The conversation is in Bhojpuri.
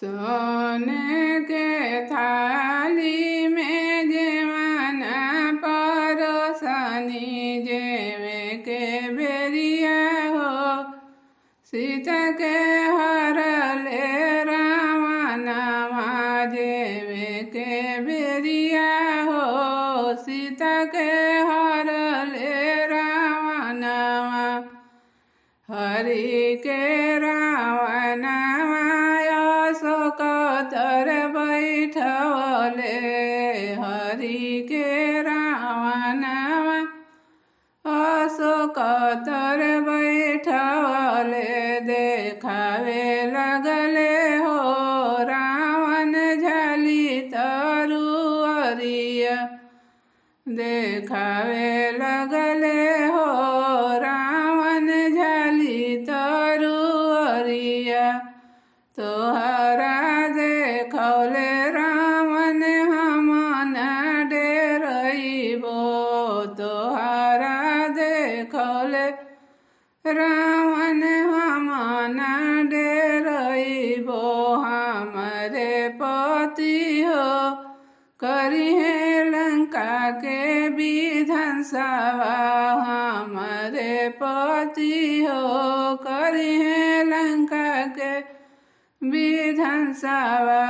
सोने के थाली में जेवन परोसनी जेवे के बेरिया हो सीता के हरले रावणवा जेवे के बेरिया हो सीता के हरले रावणवा हरि के रावणवा अशोक तर बैठवले हरि के रावणवा अशोक तर बैठवले देखावे लगले हो रावण झली तरुअरिया देखावे लगले हो रावण झली तरुअरिया तोहरा देखौले रावण हम न डेरइबो तोहरा देखौले रावण हम न डेरइबो हमरे पति हो करिहे लंका के विध्वंसवा हमरे पति हो करिहे लंका के विध्वंसवा।